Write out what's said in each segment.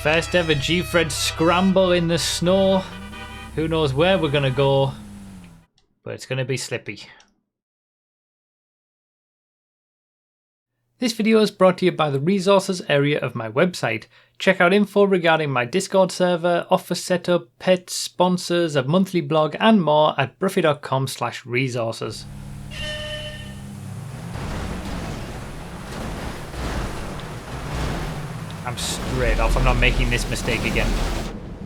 First ever Gfred Scramble in the snow. Who knows where we're gonna go, but it's gonna be slippy. This video is brought to you by the resources area of my website. Check out info regarding my Discord server, office setup, pets, sponsors, a monthly blog and more at broughy.com/resources. I'm straight off, I'm not making this mistake again.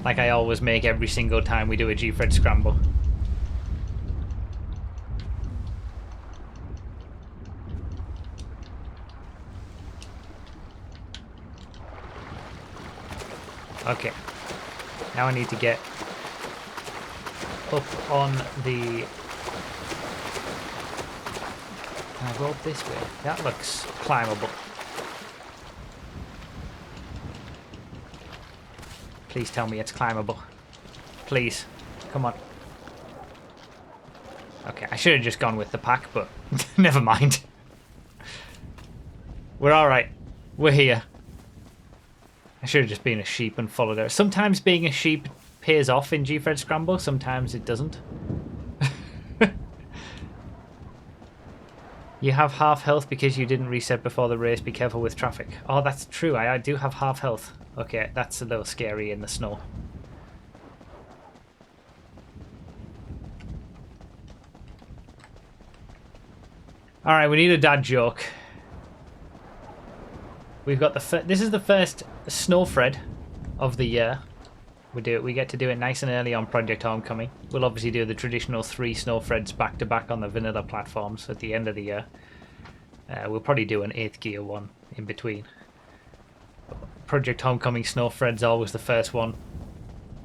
Like I always make every single time we do a Gfred Scramble. Okay, now I need to get up on the... Can I go up this way? That looks climbable. Please tell me it's climbable. Please, come on. Okay, I should have just gone with the pack, but never mind. We're alright. We're here. I should have just been a sheep and followed her. Sometimes being a sheep pays off in Gfred Scramble, sometimes it doesn't. You have half health because you didn't reset before the race. Be careful with traffic. Oh, that's true. I do have half health. Okay, that's a little scary in the snow. Alright, we need a dad joke. We've got the this is the first snow Fred of the year. We get to do it nice and early on Project Homecoming. We'll obviously do the traditional 3 snow Freds back to back on the vanilla platforms at the end of the year. We'll probably do an 8th gear one in between. Project Homecoming snow Fred's always the first one.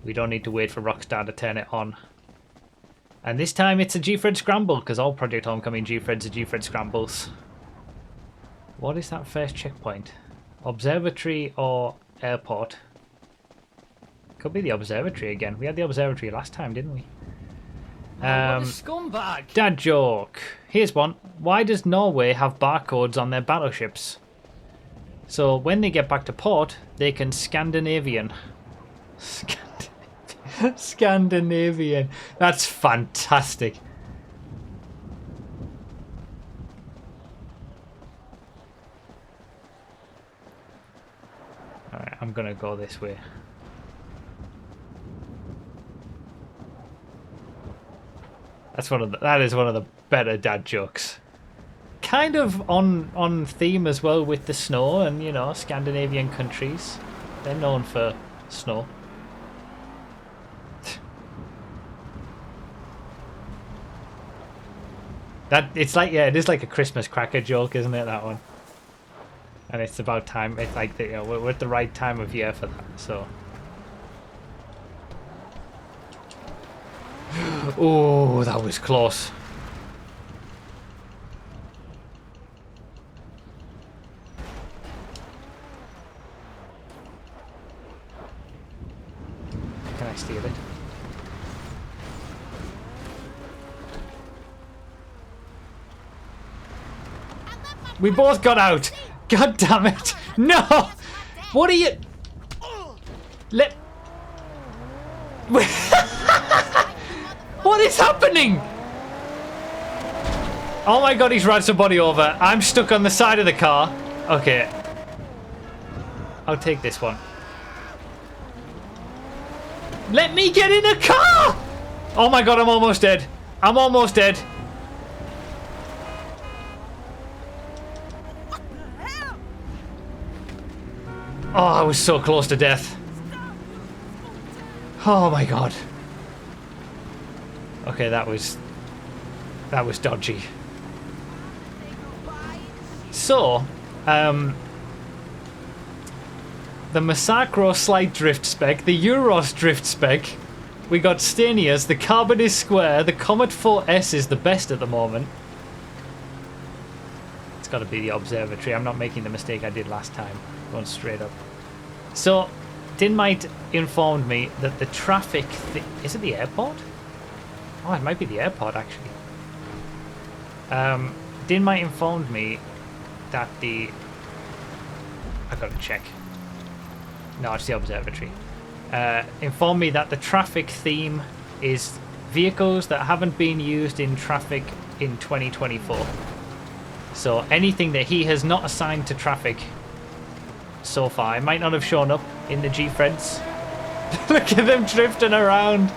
We don't need to wait for Rockstar to turn it on. And this time it's a Gfred Scramble, because all Project Homecoming Gfreds are Gfred Scrambles. What is that first checkpoint? Observatory or airport? Could be the observatory again. We had the observatory last time, didn't we? What a scumbag! Dad joke. Here's one. Why does Norway have barcodes on their battleships? So when they get back to port, they can Scandinavian. Scandinavian. That's fantastic. Alright, I'm gonna go this way. That is one of the better dad jokes. Kind of on theme as well with the snow and, you know, Scandinavian countries. They're known for snow. It's like, yeah, it is like a Christmas cracker joke, isn't it, that one? And it's about time. It's like, you know, we're at the right time of year for that, so. Oh, that was close. Can I steal it? We both got out! God damn it! No! What are you... Let... What is happening? Oh my god, he's run somebody over. I'm stuck on the side of the car. Okay. I'll take this one. Let me get in a car! Oh my god, I'm almost dead. I'm almost dead. Oh, I was so close to death. Oh my god. Okay, that was dodgy. So, the Massacro slight drift spec, the Euros drift spec, we got Stania's, the Carbon is square, the Comet 4S is the best at the moment. It's got to be the observatory. I'm not making the mistake I did last time, going straight up. So, Dinmite informed me that the traffic... Is it the airport? Oh, it might be the airport, actually. Dinmite informed me that the... I've got to check. No, it's the observatory. Informed me that the traffic theme is vehicles that haven't been used in traffic in 2024. So anything that he has not assigned to traffic so far, it might not have shown up in the Gfreds. Look at them drifting around.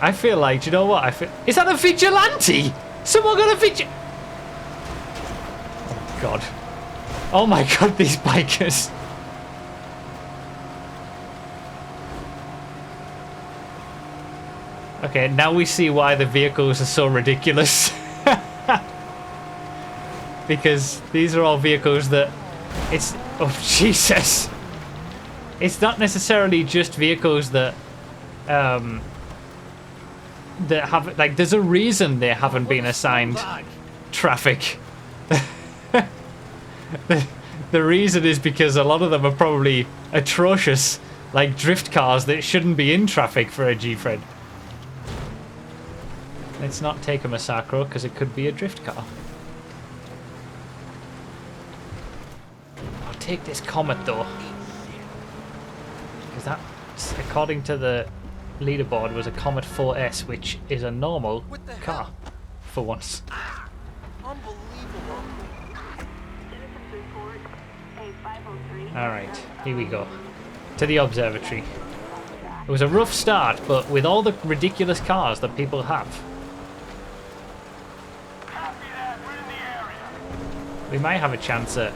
I feel like, do you know what? Is that a vigilante? Someone got a vigilante? Oh god. Oh my god, these bikers. Okay, now we see why the vehicles are so ridiculous. Because these are all vehicles that it's... Oh, Jesus. It's not necessarily just vehicles that... that have... Like, there's a reason they haven't been assigned traffic. The reason is because a lot of them are probably atrocious. Like drift cars that shouldn't be in traffic for a Gfred. Let's not take a Massacro because it could be a drift car. I'll take this Comet though. Because that, according to the leaderboard, was a Comet 4S, which is a normal car for once. Unbelievable. Alright, here we go. To the observatory. It was a rough start, but with all the ridiculous cars that people have, we might have a chance at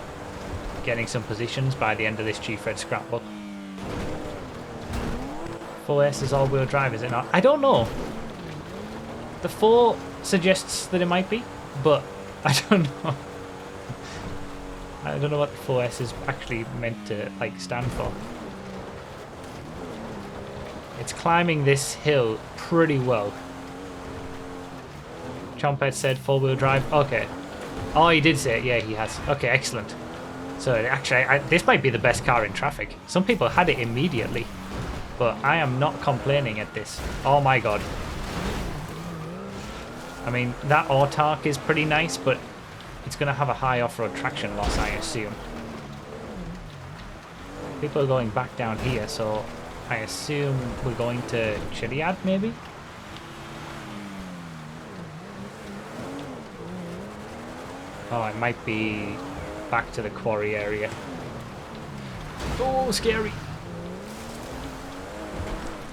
getting some positions by the end of this Gfred Scramble. 4S is all-wheel drive, is it not? I don't know. The 4 suggests that it might be, but I don't know. I don't know what the 4S is actually meant to like stand for. It's climbing this hill pretty well. Chompet said 4-wheel drive. Okay. Oh, he did say it. Yeah, he has. Okay, excellent. So actually, this might be the best car in traffic. Some people had it immediately, but I am not complaining at this. Oh my god. I mean, that Autark is pretty nice, but it's going to have a high off-road traction loss, I assume. People are going back down here, so I assume we're going to Chiliad, maybe? Oh, it might be back to the quarry area. Oh, scary!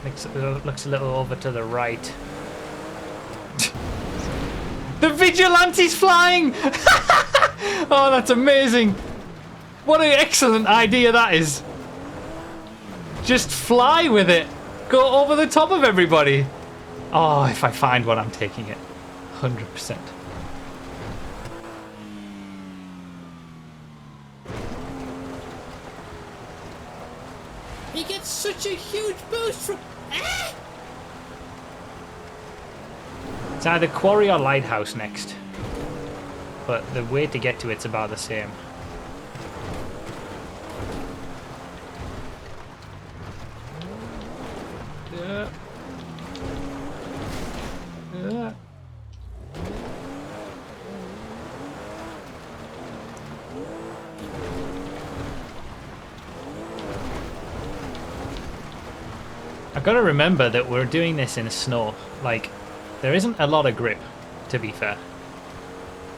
Looks a little over to the right. The Vigilante's flying! Oh, that's amazing! What an excellent idea that is! Just fly with it! Go over the top of everybody! Oh, if I find one, I'm taking it. 100%. He gets such a huge boost from... Ah! It's either quarry or lighthouse next, but the way to get to it's about the same. I've got to remember that we're doing this in snow. Like, there isn't a lot of grip, to be fair.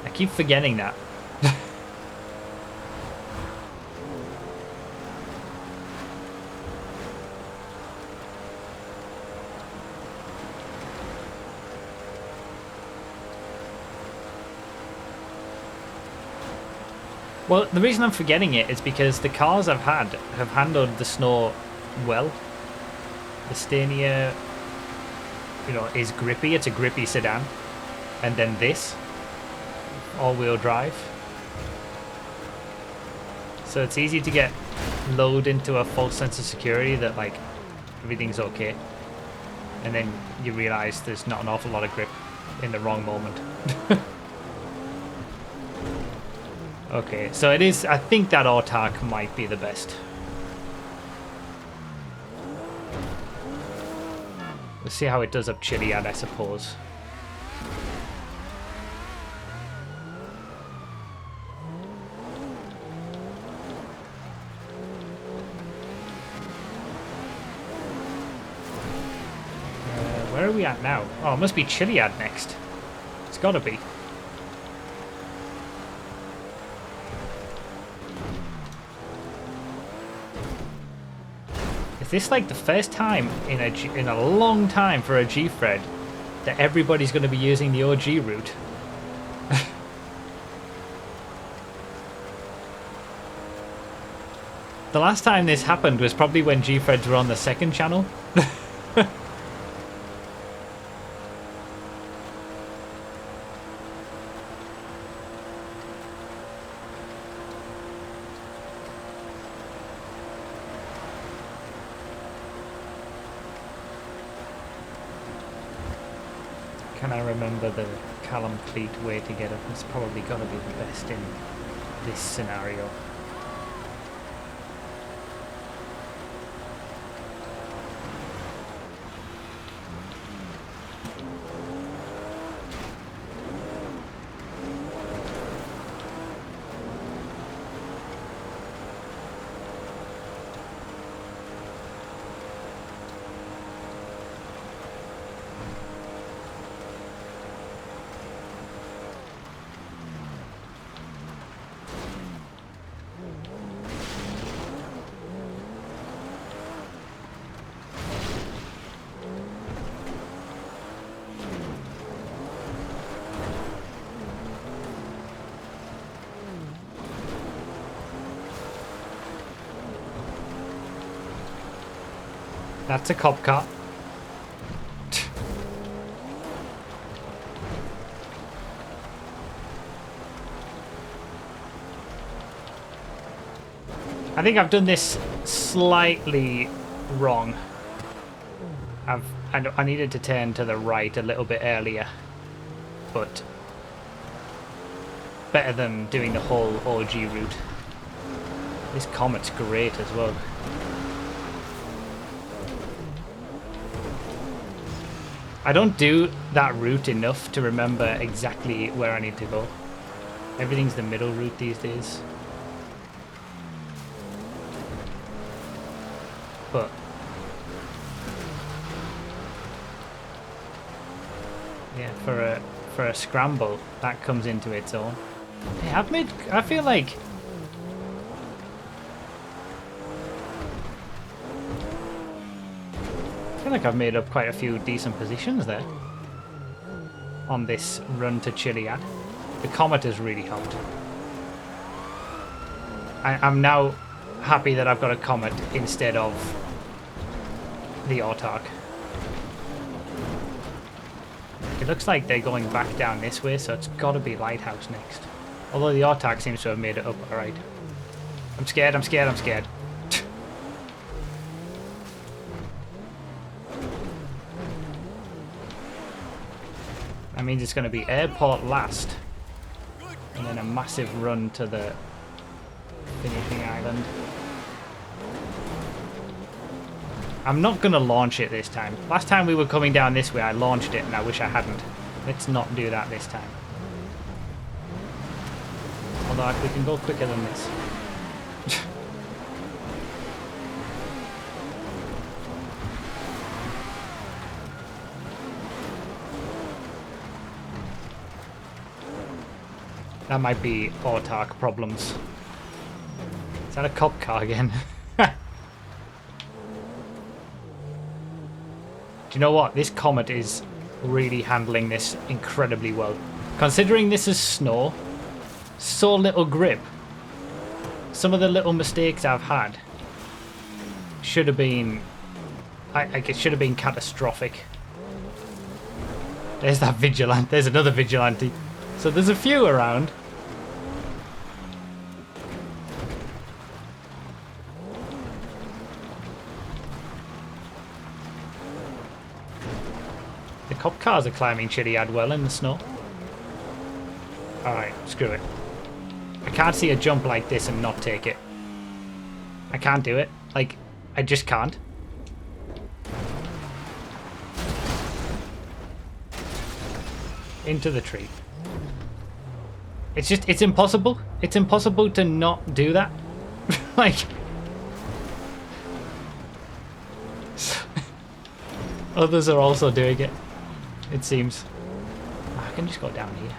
I keep forgetting that. Well, the reason I'm forgetting it is because the cars I've had have handled the snow well. The Stania, you know, is grippy. It's a grippy sedan. And then this, all-wheel drive. So it's easy to get lulled into a false sense of security that, like, everything's okay. And then you realise there's not an awful lot of grip in the wrong moment. Okay, so it is, I think that Autark might be the best. We'll see how it does up Chiliad, I suppose. Where are we at now? Oh, it must be Chiliad next. It's gotta be. Is this like the first time in a long time for a Gfred that everybody's going to be using the OG route? The last time this happened was probably when Gfreds were on the second channel. Can I remember the Callum Cleat way to get up? It's probably got to be the best in this scenario. That's a cop car. I think I've done this slightly wrong. I needed to turn to the right a little bit earlier, but better than doing the whole OG route. This Comet's great as well. I don't do that route enough to remember exactly where I need to go. Everything's the middle route these days. But yeah, for a scramble, that comes into its own. Hey, I feel like I've made up quite a few decent positions there on this run to Chiliad. The Comet has really helped. I'm now happy that I've got a Comet instead of the Autark. It looks like they're going back down this way, so it's got to be Lighthouse next. Although the Autark seems to have made it up alright. I'm scared, I'm scared, I'm scared. That means it's going to be airport last, and then a massive run to the finishing island. I'm not going to launch it this time. Last time we were coming down this way, I launched it, and I wish I hadn't. Let's not do that this time. Although we can go quicker than this. That might be Autark problems. Is that a cop car again? Do you know what? This Comet is really handling this incredibly well. Considering this is snow, so little grip. Some of the little mistakes I've had should have been... it should have been catastrophic. There's that vigilante. There's another vigilante. So there's a few around. The cop cars are climbing Chiliad well in the snow. Alright, screw it. I can't see a jump like this and not take it. I can't do it. Like, I just can't. Into the tree. It's just, it's impossible. It's impossible to not do that. Like... Others are also doing it, it seems. I can just go down here.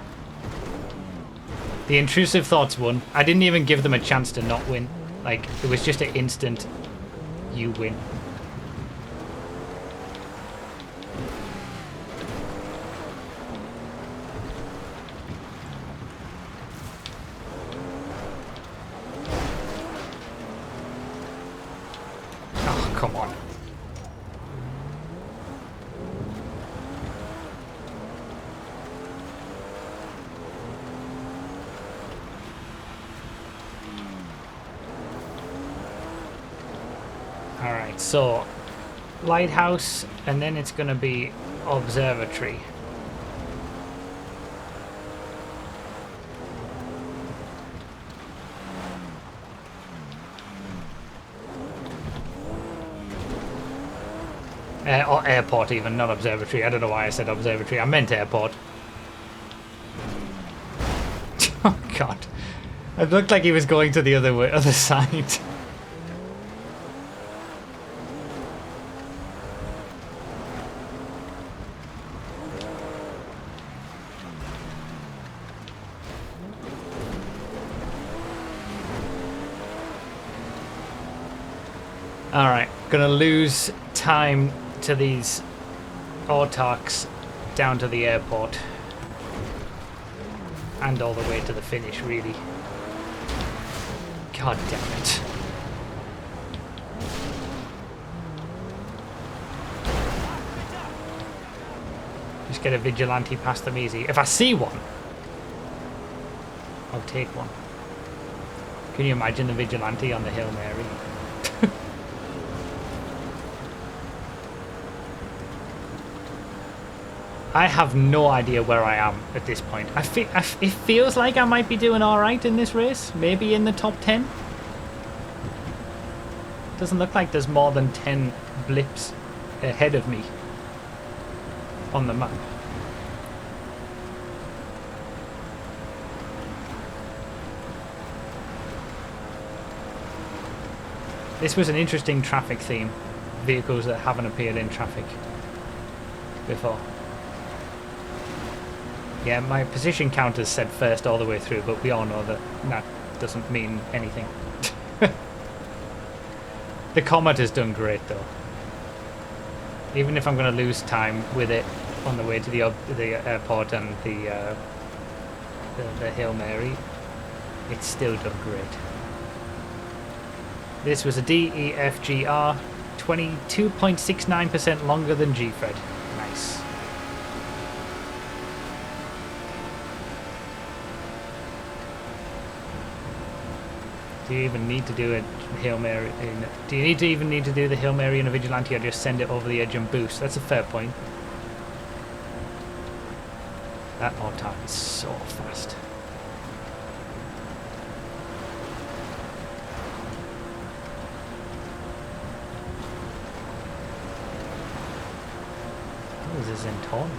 The intrusive thoughts won. I didn't even give them a chance to not win. Like, it was just an instant, you win. Oh, come on. Alright, so lighthouse, and then it's going to be observatory. Or airport even, not observatory. I don't know why I said observatory. I meant airport. Oh god. It looked like he was going to the other side. Alright, gonna lose time to these autarchs down to the airport. And all the way to the finish, really. God damn it. Just get a vigilante past them easy. If I see one, I'll take one. Can you imagine the vigilante on the Hail Mary? I have no idea where I am at this point. It feels like I might be doing alright in this race. Maybe in the top 10. Doesn't look like there's more than 10 blips ahead of me on the map. This was an interesting traffic theme. Vehicles that haven't appeared in traffic before. Yeah, my position counters said first all the way through, but we all know that that doesn't mean anything. The Comet has done great though. Even if I'm going to lose time with it on the way to the airport and the Hail Mary, it's still done great. This was a DEFGR, 22.69% longer than Gfred. Nice. Do you even need to do a Hail Mary? Do you even need to do the Hail Mary in a Vigilante, or just send it over the edge and boost? That's a fair point. That autark is so fast. What is this in tone?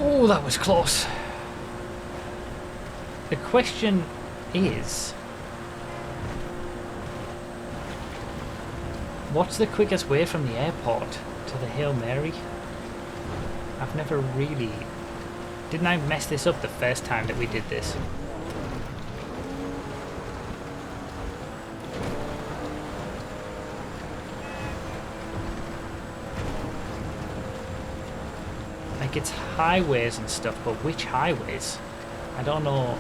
Oh, that was close. The question is, what's the quickest way from the airport to the Hail Mary? I've never really... Didn't I mess this up the first time that we did this? Like, it's highways and stuff, but which highways? I don't know.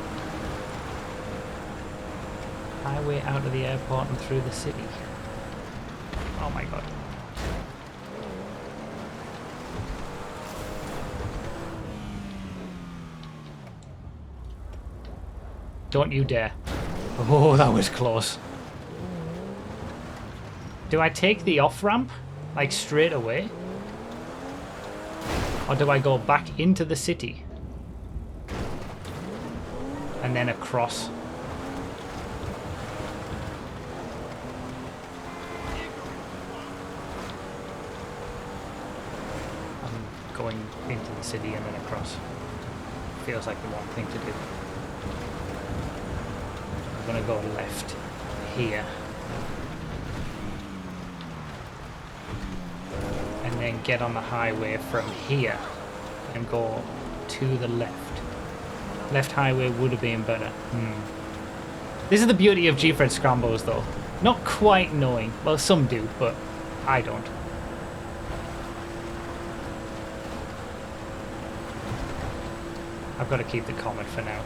Highway out of the airport and through the city. Oh my god. Don't you dare. Oh, that was close. Do I take the off-ramp? Like, straight away? Or do I go back into the city? And then across? the city and then across. Feels like the one thing to do. I'm gonna go left here. And then get on the highway from here and go to the left. Left highway would have been better. This is the beauty of Gfred Scrambles though. Not quite knowing. Well, some do, but I don't. I've got to keep the Comet for now.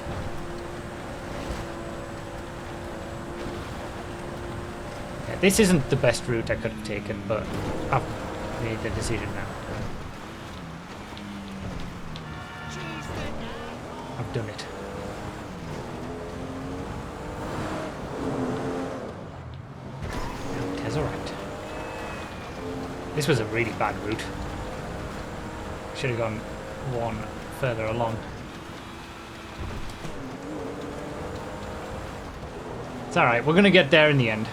Yeah, this isn't the best route I could have taken, but I've made the decision now. I've done it. It is alright. This was a really bad route. Should have gone one further along. It's alright, we're gonna get there in the end.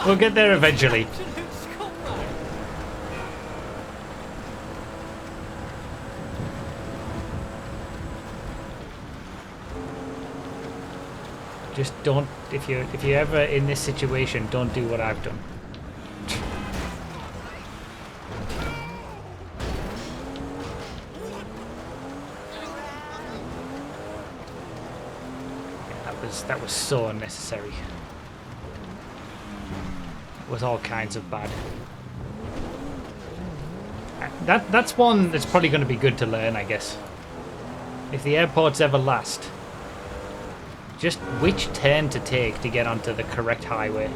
We'll get there eventually. Just don't, if you're ever in this situation, don't do what I've done. That was so unnecessary. It was all kinds of bad. That's one that's probably going to be good to learn, I guess. If the airports ever last, just which turn to take to get onto the correct highway.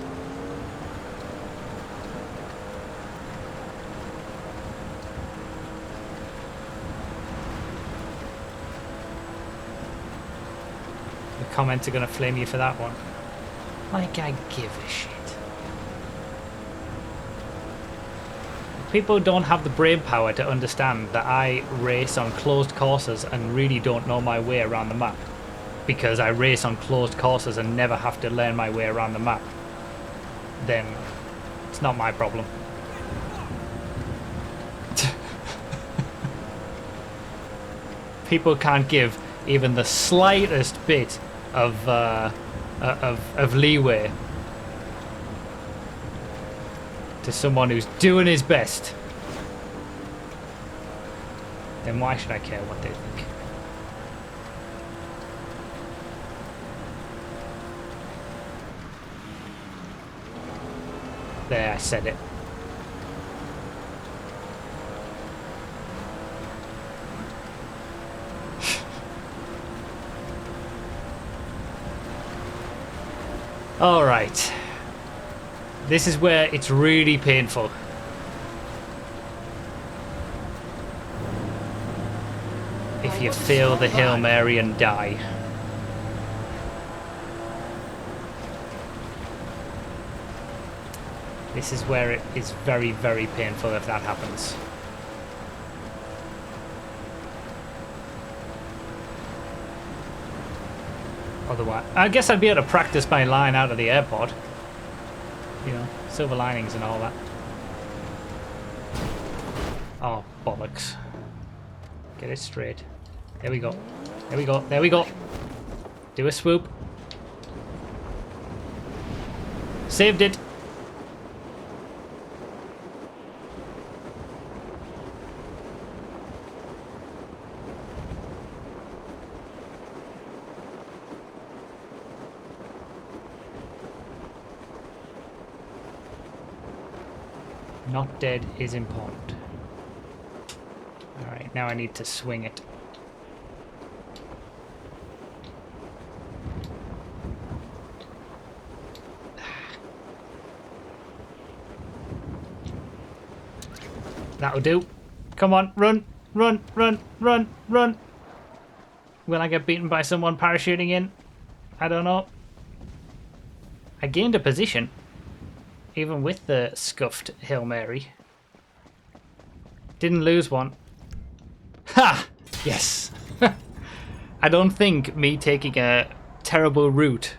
The comments are going to flame you for that one. Like I give a shit. People don't have the brain power to understand that I race on closed courses and really don't know my way around the map. Because I race on closed courses and never have to learn my way around the map. Then it's not my problem. People can't give even the slightest bit of leeway to someone who's doing his best. Then why should I care what they think? There, I said it. All right. This is where it's really painful. If you fail the Hail Mary and die. This is where it is very, very painful if that happens. Otherwise, I guess I'd be able to practice my line out of the airport. You know, silver linings and all that. Oh, bollocks. Get it straight. There we go. There we go. There we go. Do a swoop. Saved it. Not dead is important. Alright, now I need to swing it. That'll do. Come on, run, run, run, run, run. Will I get beaten by someone parachuting in? I don't know. I gained a position. Even with the scuffed Hail Mary. Didn't lose one. Ha! Yes! I don't think me taking a terrible route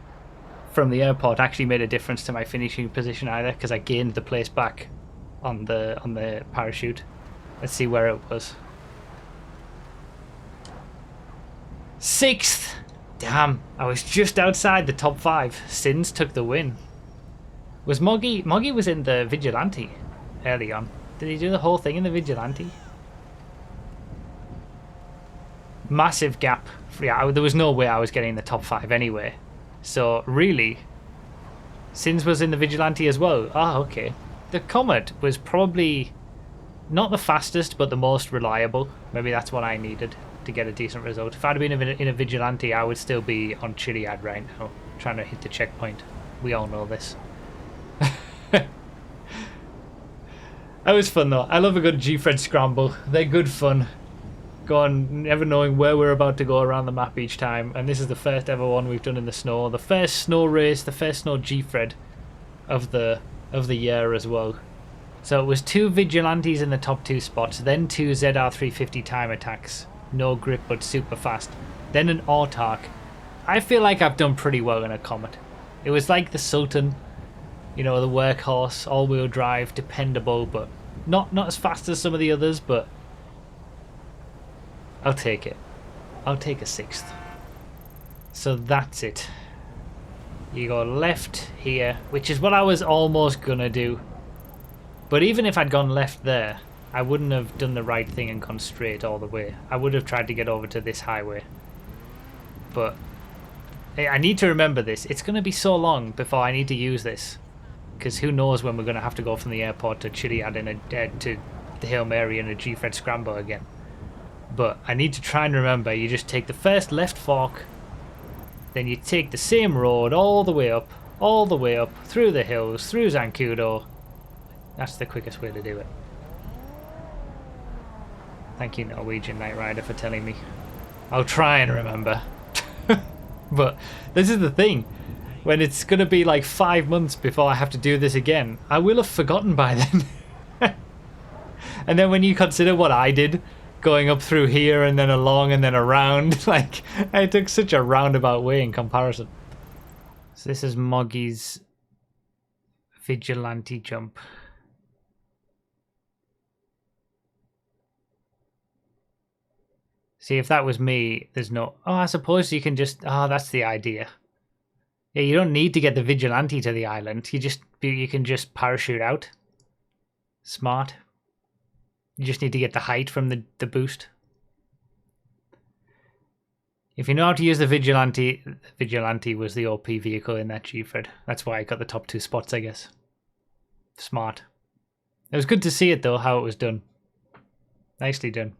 from the airport actually made a difference to my finishing position either, because I gained the place back on the parachute. Let's see where it was. 6th! Damn, I was just outside the top 5. Sins took the win. Was Moggy was in the Vigilante early on. Did he do the whole thing in the Vigilante? Massive gap. Yeah, there was no way I was getting the top 5 anyway. So, really, Sins was in the Vigilante as well. Ah, okay. The Comet was probably not the fastest, but the most reliable. Maybe that's what I needed to get a decent result. If I'd been in a Vigilante, I would still be on Chiliad right now, trying to hit the checkpoint. We all know this. That was fun though. I love a good Gfred Scramble. They're good fun. Going, never knowing where we're about to go around the map each time. And this is the first ever one we've done in the snow. The first snow race, the first snow Gfred of the year as well. So it was 2 Vigilantes in the top 2 spots, then 2 ZR350 time attacks. No grip but super fast. Then an Autark. I feel like I've done pretty well in a Comet. It was like the Sultan, you know, the workhorse, all-wheel drive, dependable, but not as fast as some of the others, but I'll take it. I'll take a 6th. So that's it. You go left here, which is what I was almost gonna do. But even if I'd gone left there, I wouldn't have done the right thing and gone straight all the way. I would have tried to get over to this highway. But I need to remember this. It's going to be so long before I need to use this. Because who knows when we're going to have to go from the airport to Chiliad to the Hail Mary and a Gfred Scramble again. But I need to try and remember, you just take the first left fork, then you take the same road all the way up, through the hills, through Zancudo. That's the quickest way to do it. Thank you, Norwegian Knight Rider, for telling me. I'll try and remember. But this is the thing. When it's going to be like 5 months before I have to do this again, I will have forgotten by then. And then when you consider what I did, going up through here and then along and then around, like, I took such a roundabout way in comparison. So this is Moggy's Vigilante jump. See, if that was me, there's no... Oh, I suppose you can just... Oh, that's the idea. Yeah, you don't need to get the Vigilante to the island. You can just parachute out. Smart. You just need to get the height from the boost. If you know how to use the Vigilante was the OP vehicle in that Gfred. That's why I got the top 2 spots, I guess. Smart. It was good to see it, though, how it was done. Nicely done.